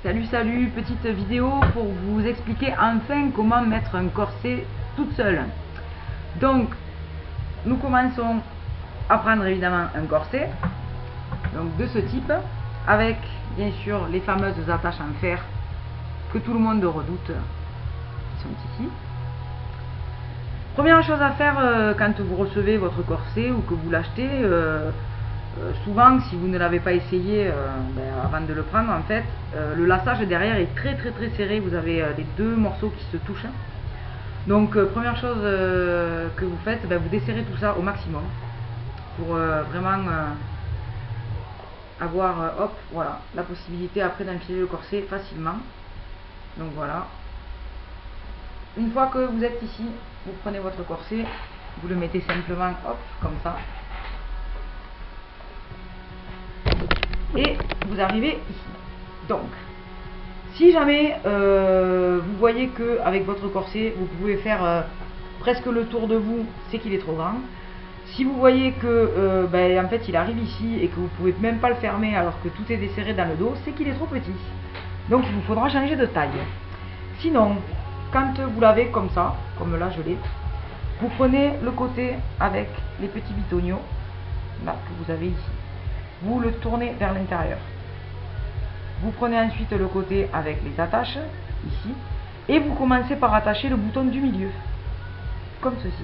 Salut, petite vidéo pour vous expliquer enfin comment mettre un corset toute seule. Donc, nous commençons à prendre évidemment un corset, donc de ce type, avec bien sûr les fameuses attaches en fer que tout le monde redoute, qui sont ici. Première chose à faire quand vous recevez votre corset ou que vous l'achetez, souvent, si vous ne l'avez pas essayé avant de le prendre, en fait, le laçage derrière est très serré. Vous avez les deux morceaux qui se touchent. Donc, première chose que vous faites, vous desserrez tout ça au maximum pour vraiment avoir voilà, la possibilité après d'enfiler le corset facilement. Donc voilà. Une fois que vous êtes ici, vous prenez votre corset, vous le mettez simplement comme ça. Et vous arrivez ici. Donc, si jamais vous voyez que avec votre corset, vous pouvez faire presque le tour de vous, c'est qu'il est trop grand. Si vous voyez que en fait il arrive ici et que vous ne pouvez même pas le fermer alors que tout est desserré dans le dos, c'est qu'il est trop petit. Donc il vous faudra changer de taille. Sinon, quand vous l'avez comme ça, comme là je l'ai, vous prenez le côté avec les petits bitoniaux là que vous avez ici. Vous le tournez vers l'intérieur. Vous prenez ensuite le côté avec les attaches, ici, et vous commencez par attacher le bouton du milieu, comme ceci.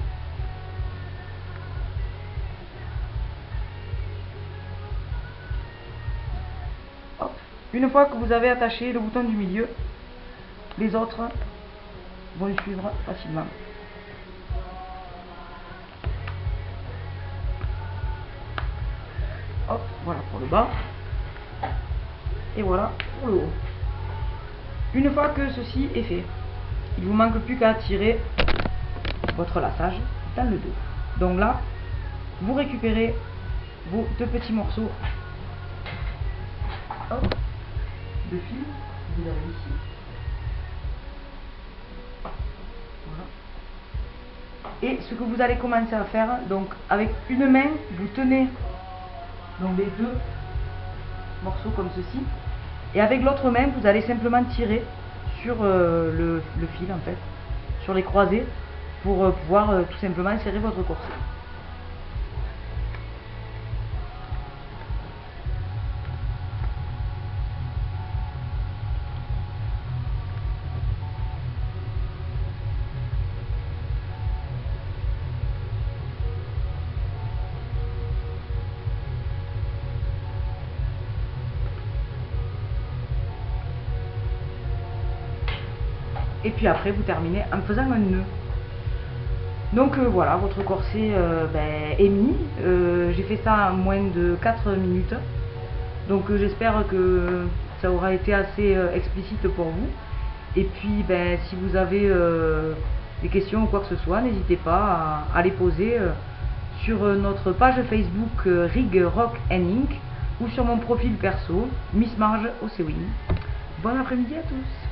Hop. Une fois que vous avez attaché le bouton du milieu, les autres vont le suivre facilement. Hop, voilà pour le bas. Et voilà pour le haut. Une fois que ceci est fait, il ne vous manque plus qu'à tirer votre laçage dans le dos. Donc là, vous récupérez vos deux petits morceaux de fil que vous avez ici. Voilà. Et ce que vous allez commencer à faire, donc avec une main, vous tenez donc les deux morceaux comme ceci, et avec l'autre main vous allez simplement tirer sur le fil en fait, sur les croisés, pour pouvoir tout simplement serrer votre corset. Et puis après vous terminez en faisant un nœud. Donc voilà, votre corset est mis. J'ai fait ça en moins de 4 minutes. Donc j'espère que ça aura été assez explicite pour vous. Et puis si vous avez des questions ou quoi que ce soit, n'hésitez pas à les poser sur notre page Facebook Rig Rock Ink ou sur mon profil perso Miss Marge au Sewing. Bon après-midi à tous.